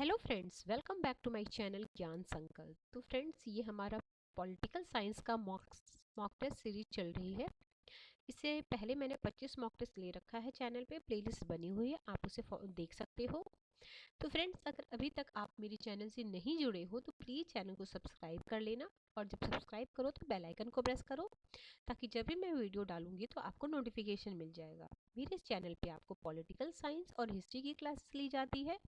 Hello friends, welcome back to my channel Gyan Sankalp. तो friends, ये हमारा पॉलिटिकल साइंस का मॉक टेस्ट सीरीज चल रही है। इससे पहले मैंने 25 मॉक टेस्ट ले रखा है, चैनल पे प्लेलिस्ट बनी हुई है, आप उसे देख सकते हो। तो फ्रेंड्स, अगर अभी तक आप मेरे चैनल से नहीं जुड़े हो तो प्लीज़ चैनल को सब्सक्राइब कर लेना, और जब सब्सक्राइब करो तो बेल आइकन को प्रेस करो, ताकि जब भी मैं वीडियो डालूंगी तो आपको नोटिफिकेशन मिल जाएगा। मेरे इस चैनल पे आपको पॉलिटिकल साइंस और हिस्ट्री की क्लासेस ली जाती है।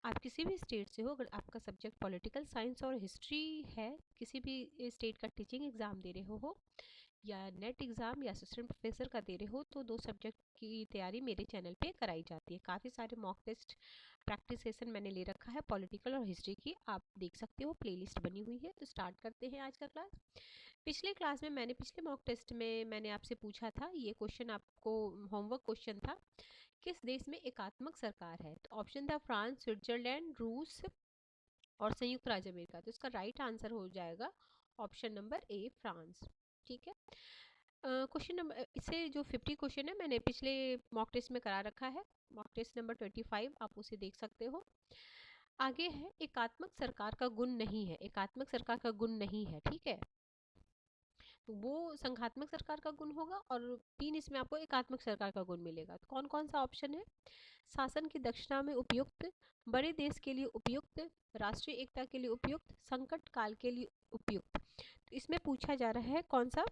आप किसी भी स्टेट से हो, अगर आपका सब्जेक्ट पॉलिटिकल साइंस और हिस्ट्री है, किसी भी स्टेट का टीचिंग एग्ज़ाम दे रहे हो या नेट एग्ज़ाम या असिस्टेंट प्रोफेसर का दे रहे हो, तो दो सब्जेक्ट की तैयारी मेरे चैनल पे कराई जाती है। काफ़ी सारे मॉक टेस्ट प्रैक्टिस सेशन मैंने ले रखा है पॉलिटिकल और हिस्ट्री की, आप देख सकते हो, प्लेलिस्ट बनी हुई है। तो स्टार्ट करते हैं आज का क्लास। पिछले क्लास में पिछले मॉक टेस्ट में मैंने आपसे पूछा था, ये क्वेश्चन आपको होमवर्क क्वेश्चन था, किस देश में एकात्मक सरकार है? तो ऑप्शन था फ्रांस, स्विट्जरलैंड, रूस और संयुक्त राज्य अमेरिका। तो इसका राइट आंसर हो जाएगा ऑप्शन नंबर ए, फ्रांस। ठीक है। क्वेश्चन नंबर इसे जो 50 क्वेश्चन है मैंने पिछले मॉक टेस्ट में करा रखा है, मॉक टेस्ट नंबर 25, आप उसे देख सकते हो। आगे है, एकात्मक सरकार का गुण नहीं है। एकात्मक सरकार का गुण नहीं है, ठीक है, तो वो संघात्मक सरकार का गुण होगा, और 3 इसमें आपको एकात्मक सरकार का गुण मिलेगा। तो कौन कौन सा ऑप्शन है? शासन की दक्षता में उपयुक्त, बड़े देश के लिए उपयुक्त, राष्ट्रीय एकता के लिए उपयुक्त, संकट काल के लिए उपयुक्त। तो इसमें पूछा जा रहा है कौन सा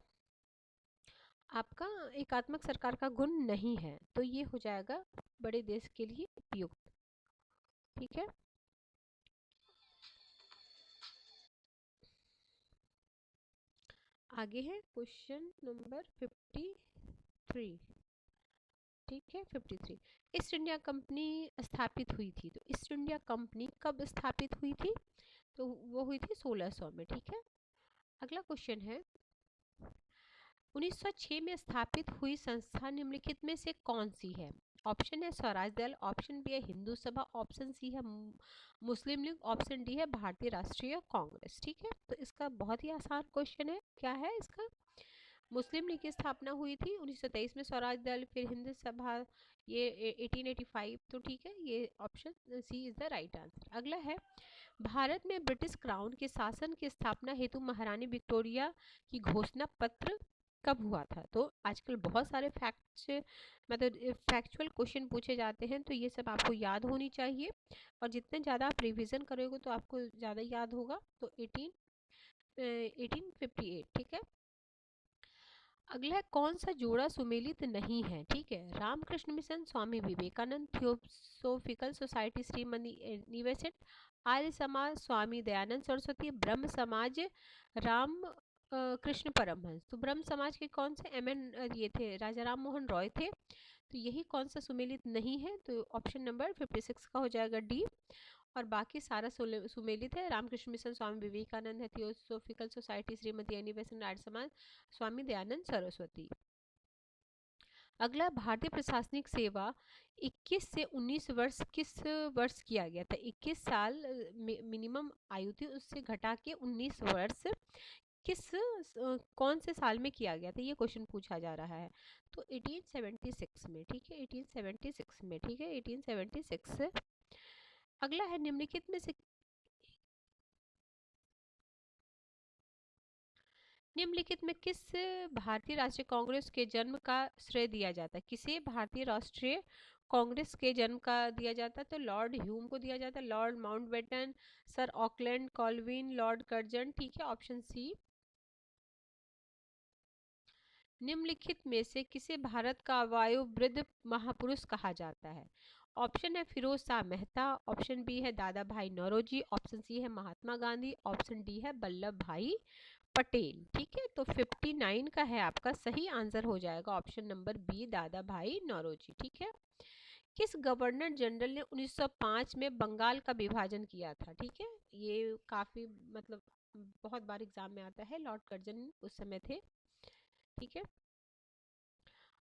आपका एकात्मक सरकार का गुण नहीं है, तो ये हो जाएगा बड़े देश के लिए उपयुक्त। ठीक है। आगे है क्वेश्चन नंबर 53। ठीक है, 53। ईस्ट इंडिया कंपनी स्थापित हुई थी, तो ईस्ट इंडिया कंपनी कब स्थापित हुई थी? तो वो हुई थी 1600 में। ठीक है। अगला क्वेश्चन है, 1906 में स्थापित हुई संस्था निम्नलिखित में से कौन सी है? ऑप्शन है स्वराज दल, ऑप्शन बी है हिंदू सभा, ऑप्शन सी है मुस्लिम लीग, ऑप्शन डी है भारतीय राष्ट्रीय कांग्रेस। ठीक है, तो इसका बहुत ही आसान क्वेश्चन है, क्या है इसका? मुस्लिम लीग की स्थापना हुई थी 1923 में, स्वराज दल, फिर हिंदू सभा, ये 1885। तो ठीक है, ये option C is the right answer. अगला है, भारत में ब्रिटिश क्राउन के शासन की स्थापना हेतु महारानी विक्टोरिया की घोषणा पत्र कब हुआ था? तो आजकल बहुत सारे फैक्ट्स, मतलब फैक्चुअल क्वेश्चन पूछे जाते हैं, तो ये सब आपको याद होनी चाहिए, और जितने ज़्यादा आप रिवीजन करोगे तो आपको ज़्यादा याद होगा। तो 1858। ठीक है। अगला है, कौन सा जोड़ा सुमेलित नहीं है? ठीक है, Ramakrishna mission, Swami Vivekananda, theosophical society Shrimati निवेशित, आर्य समाज, स्वामी दयानंद सरस्वती, ब्रह्म समाज, राम कृष्ण परमहंस। तो ब्रह्म समाज के कौन से ये थे, राजा राम मोहन रॉय थे। तो यही कौन सा सुमेलित नहीं है? तो ऑप्शन नंबर 56 का हो जाएगा डी, और बाकी सारा सुमेलित है। रामकृष्ण मिशन, स्वामी विवेकानंद है, थियोसोफिकल सोसाइटी श्रीमती अनी बेसेंट, आर्य समाज, स्वामी दयानंद सरस्वती। अगला, भारतीय प्रशासनिक सेवा 21 से 19 वर्ष किस वर्ष किया गया था? 21 साल मिनिमम आयु थी, उससे घटा के 19 वर्ष कौन से साल में किया गया था, ये क्वेश्चन पूछा जा रहा है। तो 1876 में। ठीक है, 1876 में। ठीक है, 1876। अगला है, निम्नलिखित में किस भारतीय राष्ट्रीय कांग्रेस के जन्म का श्रेय दिया जाता है? किसे भारतीय राष्ट्रीय कांग्रेस के जन्म का दिया जाता है? तो लॉर्ड ह्यूम को दिया जाता है, Lord Mountbatten, sir Auckland Colvin, Lord Curzon. ठीक है, ऑप्शन सी। निम्नलिखित में से किसे भारत का वयोवृद्ध महापुरुष कहा जाता है? ऑप्शन है फिरोज शाह मेहता, ऑप्शन बी है दादा भाई नौरोजी, ऑप्शन सी है महात्मा गांधी, ऑप्शन डी है वल्लभ भाई पटेल। ठीक है, तो 59 का है आपका सही आंसर, हो जाएगा ऑप्शन नंबर बी, दादा भाई नौरोजी। ठीक है। किस गवर्नर जनरल ने 1905 में बंगाल का विभाजन किया था? ठीक है, ये काफी मतलब बहुत बार एग्जाम में आता है, लॉर्ड कर्जन उस समय थे। ठीक है।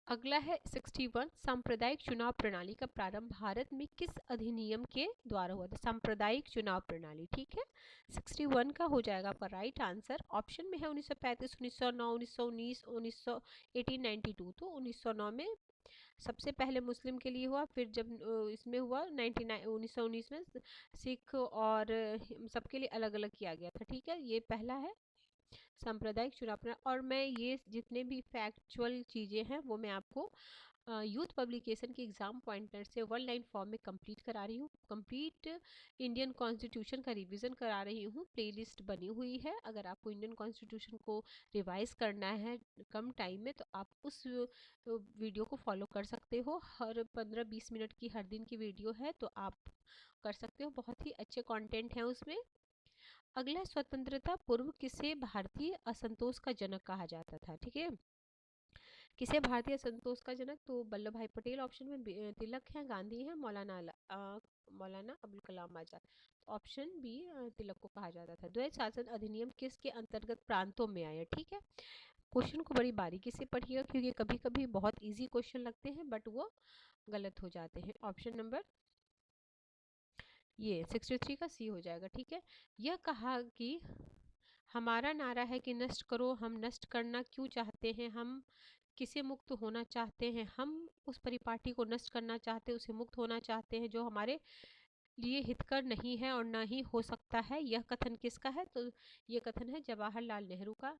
अगला है 61, सांप्रदायिक चुनाव प्रणाली का प्रारंभ भारत में किस अधिनियम के द्वारा हुआ था? सांप्रदायिक चुनाव प्रणाली। ठीक है, 61 का हो जाएगा आपका राइट आंसर। ऑप्शन में है 1935, 1909, 1919, 1892। तो 1909 में सबसे पहले मुस्लिम के लिए हुआ, फिर जब इसमें हुआ 1919 में सिख और सबके लिए अलग अलग किया गया था। ठीक है, ये पहला है सांप्रदायिक चुनाव प्रणाली। और मैं ये जितने भी फैक्चुअल चीज़ें हैं वो मैं आपको यूथ पब्लिकेशन के एग्जाम पॉइंटर से 1 लाइन फॉर्म में कंप्लीट करा रही हूँ। कंप्लीट इंडियन कॉन्स्टिट्यूशन का रिवीजन करा रही हूँ, प्लेलिस्ट बनी हुई है। अगर आपको इंडियन कॉन्स्टिट्यूशन को रिवाइज करना है कम टाइम में तो आप उस वीडियो को फॉलो कर सकते हो। हर 15-20 मिनट की हर दिन की वीडियो है, तो आप कर सकते हो। बहुत ही अच्छे कंटेंट हैं उसमें। अगला, स्वतंत्रता पूर्व किसे भारतीय असंतोष का जनक कहा जाता था? ठीक है, किसे भारतीय असंतोष का जनक? तो वल्लभ भाई पटेल ऑप्शन में, तिलक हैं, गांधी हैं, मौलाना अबुल कलाम आजाद। ऑप्शन बी तिलक को कहा जाता था। द्वैध शासन अधिनियम किसके अंतर्गत प्रांतों में आया? ठीक है, क्वेश्चन को बड़ी बारीकी से पढ़िएगा क्योंकि कभी कभी बहुत इजी क्वेश्चन लगते हैं बट वो गलत हो जाते हैं। ऑप्शन नंबर ये 63 का सी हो जाएगा। ठीक है, यह कहा कि हमारा नारा है कि नष्ट करो, हम नष्ट करना क्यों चाहते हैं, हम किसे मुक्त होना चाहते हैं, हम उस परिपाटी को नष्ट करना चाहते हैं, उसे मुक्त होना चाहते हैं जो हमारे लिए हितकर नहीं है और ना ही हो सकता है। यह कथन किसका है? तो ये कथन है जवाहरलाल नेहरू का।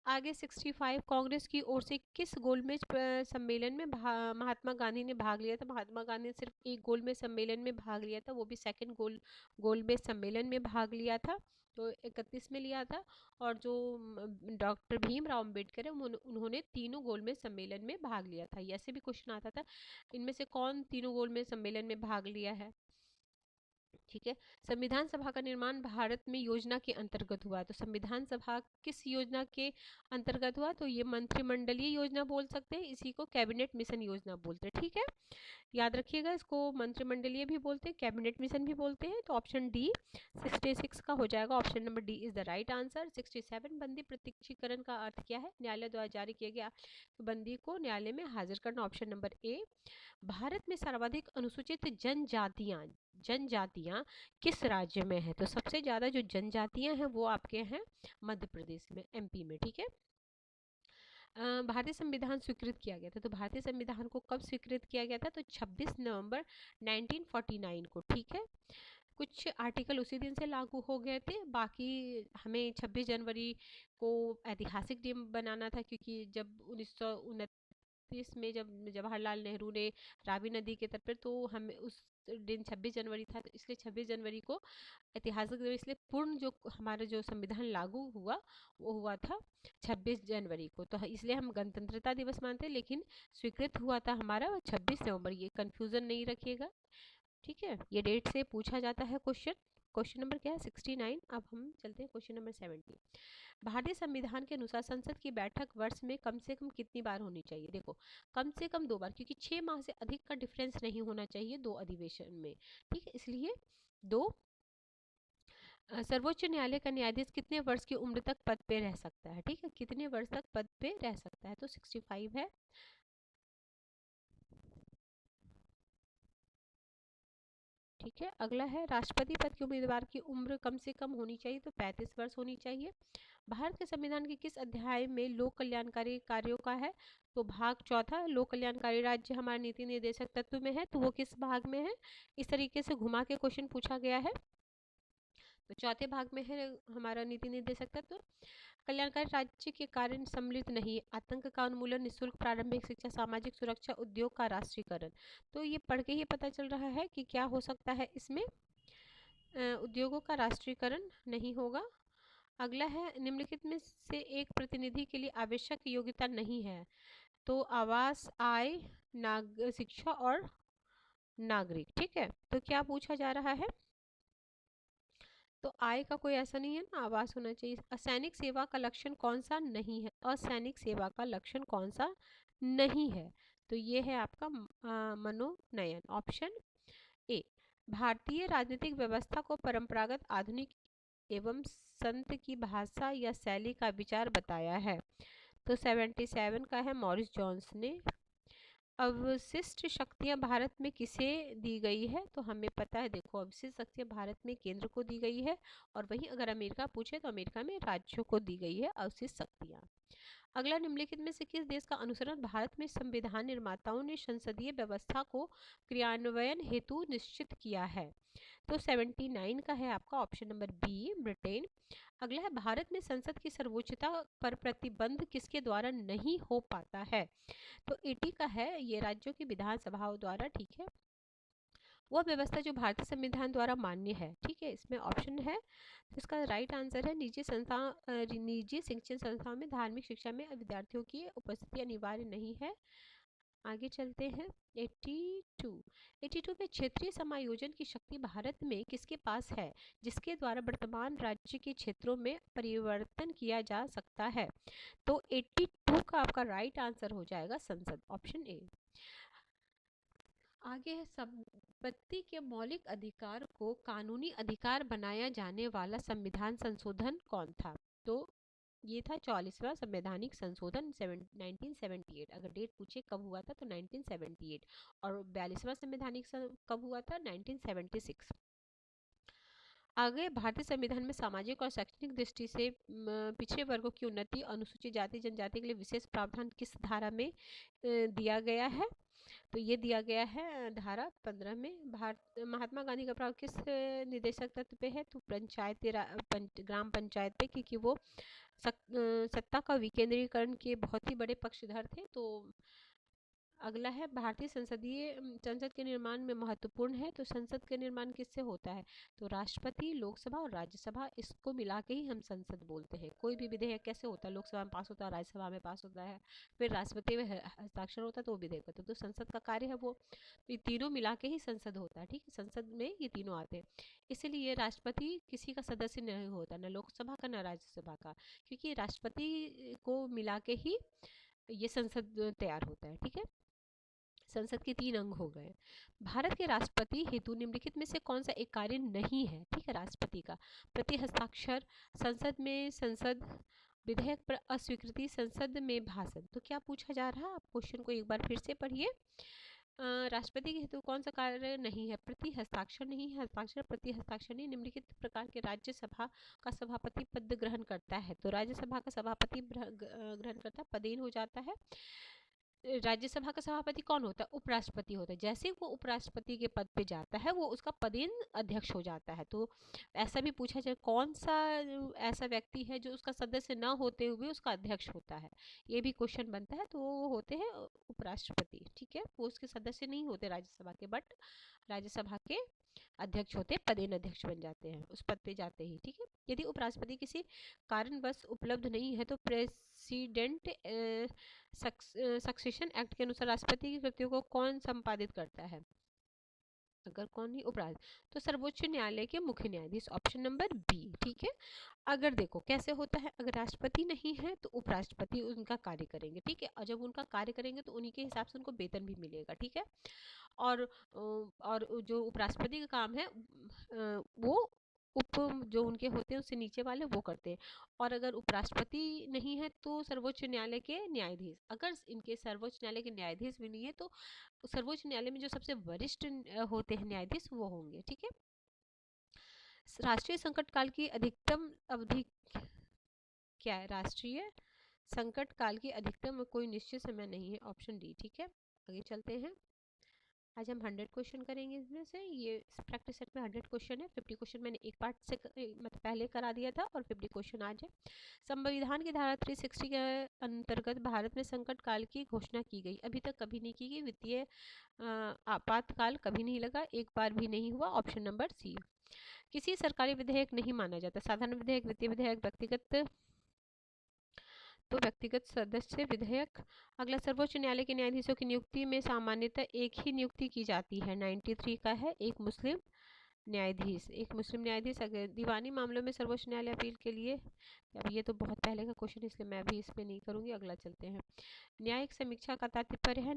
आगे 65, कांग्रेस की ओर से किस गोलमेज सम्मेलन में महात्मा गांधी ने भाग लिया था? महात्मा गांधी ने सिर्फ एक गोलमेज सम्मेलन में भाग लिया था, वो भी सेकंड गोलमेज सम्मेलन में भाग लिया था, तो 31 में लिया था। और जो डॉक्टर भीमराव अंबेडकर है उन्होंने तीनों गोलमेज सम्मेलन में भाग लिया था। ये ऐसे भी क्वेश्चन आता था, इनमें से कौन तीनों गोलमेज सम्मेलन में भाग लिया है? ठीक है, संविधान सभा का निर्माण भारत में योजना के अंतर्गत हुआ। तो संविधान सभा किस योजना के अंतर्गत हुआ? तो ये मंत्रिमंडलीय योजना बोल सकते हैं, इसी को कैबिनेट मिशन योजना बोलते हैं। ठीक है, याद रखिएगा, इसको मंत्रिमंडलीय भी बोलते हैं, कैबिनेट मिशन भी बोलते हैं। तो ऑप्शन डी 66 का हो जाएगा। Option number D is the right answer. 67, बंदी प्रत्यक्षीकरण का अर्थ क्या है? न्यायालय द्वारा जारी किया गया बंदी को न्यायालय में हाजिर करना। Option number A. भारत में सर्वाधिक अनुसूचित जनजातियां किस राज्य में है? तो सबसे ज्यादा जो जनजातियां हैं वो आपके हैं मध्य प्रदेश में, एमपी में। ठीक है, भारतीय संविधान स्वीकृत किया गया था। तो भारतीय संविधान को कब स्वीकृत किया गया था? तो 26 नवंबर 1949 को। ठीक है, कुछ आर्टिकल उसी दिन से लागू हो गए थे, बाकी हमें 26 जनवरी को ऐतिहासिक दिन बनाना था क्योंकि जब 1929 में जब जवाहरलाल नेहरू ने रावी नदी के तट पर, तो हमें उस दिन 26 जनवरी था, तो इसलिए 26 जनवरी को ऐतिहासिक दिन, इसलिए पूर्ण जो हमारा जो संविधान लागू हुआ वो हुआ था 26 जनवरी को। तो इसलिए हम गणतंत्रता दिवस मानते हैं, लेकिन स्वीकृत हुआ था हमारा 26 नवंबर। ये कंफ्यूजन नहीं रखिएगा। ठीक है, ये डेट से पूछा जाता है क्वेश्चन। क्वेश्चन नंबर क्या है? 69। अब हम चलते हैं क्वेश्चन नंबर 70। भारतीय संविधान के अनुसार संसद की बैठक वर्ष में कम से कम कितनी बार होनी चाहिए? देखो, कम से कम 2 बार, क्योंकि 6 माह से अधिक का डिफरेंस नहीं होना चाहिए 2 अधिवेशन में। ठीक है, इसलिए 2। सर्वोच्च न्यायालय का न्यायाधीश कितने वर्ष की उम्र तक पद पे रह सकता है? ठीक है, कितने वर्ष तक पद पे रह सकता है? तो 65 है। ठीक है, अगला है राष्ट्रपति पद के उम्मीदवार की उम्र कम से कम होनी चाहिए, तो 35 वर्ष होनी चाहिए। भारत के संविधान के किस अध्याय में लोक कल्याणकारी कार्यों का है? तो भाग चौथा, लोक कल्याणकारी राज्य हमारे नीति निर्देशक तत्व में है, तो वो किस भाग में है? इस तरीके से घुमा के क्वेश्चन पूछा गया है, तो चौथे भाग में है हमारा नीति निर्देशक तत्व। कल्याणकारी राज्य के कारण सम्मिलित नहीं, आतंक का उन्मूलन, निःशुल्क प्रारंभिक शिक्षा, सामाजिक सुरक्षा, उद्योग का राष्ट्रीयकरण। तो ये पढ़ के ही पता चल रहा है कि क्या हो सकता है इसमें, उद्योगों का राष्ट्रीयकरण नहीं होगा। अगला है, निम्नलिखित में से एक प्रतिनिधि के लिए आवश्यक योग्यता नहीं है। तो आवास, आय, शिक्षा और नागरिक। ठीक है, तो क्या पूछा जा रहा है? तो आय का कोई ऐसा नहीं है ना, आवास होना चाहिए। असैनिक सेवा का लक्षण कौन सा नहीं है? असैनिक सेवा का लक्षण कौन सा नहीं है? तो ये है आपका मनोनयन। Option A. भारतीय राजनीतिक व्यवस्था को परंपरागत, आधुनिक एवं संत की भाषा या शैली का विचार बताया है। तो 77 का है मॉरिस जॉन्स ने। अवशिष्ट शक्तियां भारत में किसे दी गई है? तो हमें पता है, देखो, अवशिष्ट शक्तियां भारत में केंद्र को दी गई है, और वहीं अगर अमेरिका पूछे तो अमेरिका में राज्यों को दी गई है अवशिष्ट शक्तियां। अगला, निम्नलिखित में से किस देश का अनुसरण भारत में संविधान निर्माताओं ने संसदीय व्यवस्था को क्रियान्वयन हेतु निश्चित किया है? तो 79 का है आपका ऑप्शन नंबर बी, ब्रिटेन। अगला है, भारत में संसद की सर्वोच्चता पर प्रतिबंध किसके द्वारा नहीं हो पाता है? तो 80 का है, ये राज्यों की विधानसभाओं द्वारा, ठीक है, वह व्यवस्था जो भारतीय संविधान द्वारा मान्य है, ठीक है। इसमें ऑप्शन है, तो इसका राइट आंसर है, निजी शिक्षण संस्थाओं में धार्मिक शिक्षा में विद्यार्थियों की उपस्थिति अनिवार्य नहीं है। आगे चलते हैं। 82 में क्षेत्रीय समायोजन की शक्ति भारत में किसके पास है, जिसके द्वारा वर्तमान राज्य के क्षेत्रों में परिवर्तन किया जा सकता है? तो 82 का आपका राइट आंसर हो जाएगा संसद, ऑप्शन ए। आगे है, संपत्ति के मौलिक अधिकार को कानूनी अधिकार बनाया जाने वाला संविधान संशोधन कौन था? तो ये था 44वां संवैधानिक संशोधन 1978। अगर डेट पूछे कब हुआ था तो 1978, और 42वां संवैधानिक कब हुआ था? 1976। आगे, भारतीय संविधान में सामाजिक और शैक्षणिक दृष्टि से पिछड़े वर्गों की उन्नति, अनुसूचित जाति जनजाति के लिए विशेष प्रावधान किस धारा में दिया गया है? तो ये दिया गया है धारा 15 में। महात्मा गांधी का प्रभाव किस निदेशक तत्व पे है? तो ग्राम पंचायत पे, क्योंकि वो सत्ता का विकेंद्रीकरण के बहुत ही बड़े पक्षधर थे। तो अगला है, भारतीय संसद के निर्माण में महत्वपूर्ण है, तो संसद के निर्माण किससे होता है? तो राष्ट्रपति, लोकसभा और राज्यसभा, इसको मिला के ही हम संसद बोलते हैं। कोई भी विधेयक कैसे होता है? लोकसभा में पास होता है, राज्यसभा में पास होता है, फिर राष्ट्रपति में हस्ताक्षर होता है तो वो विधेयक होता है। तो संसद का कार्य है वो, ये तीनों मिला के ही संसद होता है, ठीक है। संसद में ये तीनों आते हैं, इसीलिए राष्ट्रपति किसी का सदस्य नहीं होता, न लोकसभा का न राज्यसभा का, क्योंकि राष्ट्रपति को मिला के ही ये संसद तैयार होता है, ठीक है। संसद के 3 अंग हो गए। भारत के राष्ट्रपति हेतु निम्नलिखित में से कौन सा एक कार्य नहीं है, ठीक है, राष्ट्रपति का? प्रति हस्ताक्षर, संसद में संसद विधेयक पर अस्वीकृति, संसद में भाषण। तो क्या पूछा जा रहा है? आप क्वेश्चन को एक बार फिर से पढ़िए। राष्ट्रपति के हेतु कौन सा कार्य नहीं है? प्रति हस्ताक्षर नहीं है, हस्ताक्षर, प्रति हस्ताक्षर नहीं। निम्नलिखित प्रकार के राज्यसभा का सभापति पद ग्रहण करता है, तो राज्यसभा का सभापति ग्रहण करता है, पदेन हो जाता है। राज्यसभा का सभापति कौन होता है? उपराष्ट्रपति होता है। जैसे वो उपराष्ट्रपति के पद पे जाता है, वो उसका पदेन अध्यक्ष हो जाता है। तो ऐसा भी पूछा जाए, कौन सा ऐसा व्यक्ति है जो उसका सदस्य न होते हुए उसका अध्यक्ष होता है? ये भी क्वेश्चन बनता है। तो वो होते हैं उपराष्ट्रपति, ठीक है। वो उसके सदस्य नहीं होते राज्यसभा के, बट राज्यसभा के अध्यक्ष होते, पदेन अध्यक्ष बन जाते हैं उस पद पे जाते ही, ठीक है। यदि उपराष्ट्रपति किसी कारणवश उपलब्ध नहीं है, तो प्रेसिडेंट सक्सेशन एक्ट के अनुसार राष्ट्रपति की कृतियों को कौन संपादित करता है? अगर कौन ही उपराष्ट्रपति, तो सर्वोच्च न्यायालय के मुख्य न्यायाधीश, ऑप्शन नंबर बी, ठीक है। अगर देखो कैसे होता है, अगर राष्ट्रपति नहीं है तो उपराष्ट्रपति उनका कार्य करेंगे, ठीक है। और जब उनका कार्य करेंगे तो उन्हीं के हिसाब से उनको वेतन भी मिलेगा, ठीक है। और जो उपराष्ट्रपति का काम है वो जो उनके होते हैं उससे नीचे वाले वो करते हैं। और अगर उपराष्ट्रपति नहीं है तो सर्वोच्च न्यायालय के न्यायाधीश, अगर इनके सर्वोच्च न्यायालय के न्यायाधीश भी नहीं है तो सर्वोच्च न्यायालय में जो सबसे वरिष्ठ होते हैं न्यायाधीश, वो होंगे, ठीक है। राष्ट्रीय संकट काल की अधिकतम अवधि क्या है? राष्ट्रीय संकट काल की अधिकतम कोई निश्चित समय नहीं है, ऑप्शन डी, ठीक है। आगे चलते हैं। आज हम 100 क्वेश्चन करेंगे। इसमें से ये प्रैक्टिस सेट में 100 क्वेश्चन है। 50 क्वेश्चन मैंने एक पार्ट से मतलब पहले करा दिया था, और 50 क्वेश्चन आज है। संविधान की धारा 360 के अंतर्गत भारत में संकट काल की घोषणा की गई, अभी तक कभी नहीं की गई। वित्तीय आपातकाल कभी नहीं लगा, एक बार भी नहीं हुआ, ऑप्शन नंबर सी। किसी सरकारी विधेयक नहीं माना जाता, साधारण विधेयक, वित्तीय विधेयक, व्यक्तिगत सदस्य विधेयक। अगला, सर्वोच्च न्यायालय के न्यायाधीशों की नियुक्ति में सामान्यतः एक ही नियुक्ति की जाती है, 93 का है, एक मुस्लिम न्यायाधीश। अगर दीवानी मामलों में सर्वोच्च न्यायालय अपील के लिए, अब ये तो बहुत पहले का क्वेश्चन इसलिए मैं अभी इसमें नहीं करूंगी, अगला चलते हैं। न्यायिक समीक्षा का तात्पर्य है,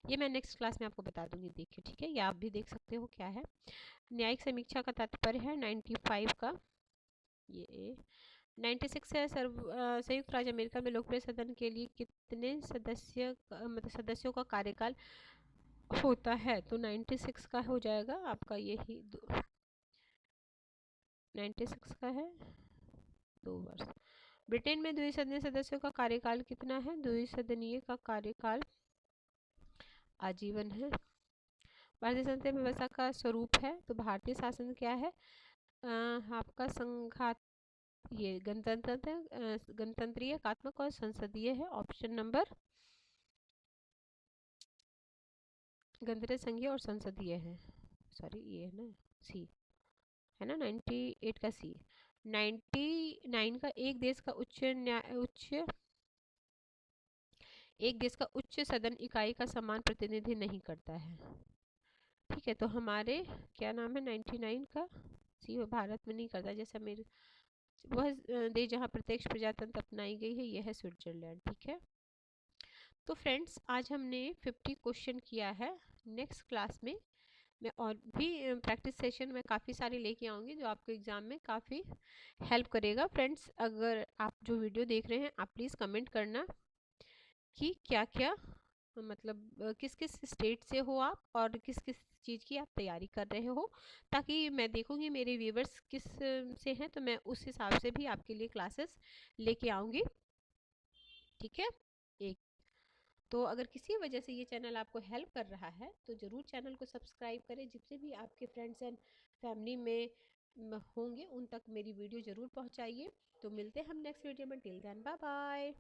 ये मैं नेक्स्ट क्लास में आपको बता दूंगी, देखिए, ठीक है। या आप भी देख सकते हो क्या है। न्यायिक समीक्षा का तात्पर्य है 95 का, ये 96 है। संयुक्त राज्य अमेरिका में लोकप्रिय सदन के लिए कितने सदस्यों का कार्यकाल होता है? तो 96 का हो जाएगा आपका, यही 96 का है 2 वर्ष। ब्रिटेन में द्विसदनीय सदस्यों का कार्यकाल कितना है? द्विसदनीय का कार्यकाल आजीवन है। भारतीय संसदीय व्यवस्था का स्वरूप है, तो भारतीय शासन क्या है? आपका संघात, ये गणतंत्रीय, एकात्मक और संसदीय है। ऑप्शन नंबर गणतंत्र, संघीय और संसदीय है। सॉरी, ये है ना सी, है ना 98 का सी। 99 का एक देश का उच्च सदन इकाई का समान प्रतिनिधि नहीं करता है। ठीक है, तो हमारे क्या नाम है 99 का सी, वो भारत में नहीं करता। जैसे मेरे वह देश जहाँ प्रत्यक्ष प्रजातंत्र अपनाई गई है, यह है स्विट्जरलैंड। ठीक है, तो फ्रेंड्स आज हमने 50 क्वेश्चन किया है। नेक्स्ट क्लास में मैं और भी प्रैक्टिस सेशन में काफ़ी सारे लेके आऊँगी जो आपको एग्ज़ाम में काफ़ी हेल्प करेगा। फ्रेंड्स, अगर आप जो वीडियो देख रहे हैं, आप प्लीज़ कमेंट करना कि क्या क्या मतलब किस किस स्टेट से हो आप और किस किस चीज़ की आप तैयारी कर रहे हो, ताकि मैं देखूँगी मेरे व्यूवर्स किस से हैं, तो मैं उस हिसाब से भी आपके लिए क्लासेस लेके आऊँगी। ठीक है, एक तो अगर किसी वजह से ये चैनल आपको हेल्प कर रहा है तो ज़रूर चैनल को सब्सक्राइब करें। जितने भी आपके फ्रेंड्स एंड फैमिली में होंगे उन तक मेरी वीडियो ज़रूर पहुंचाइए। तो मिलते हैं हम नेक्स्ट वीडियो में। Till then, bye bye.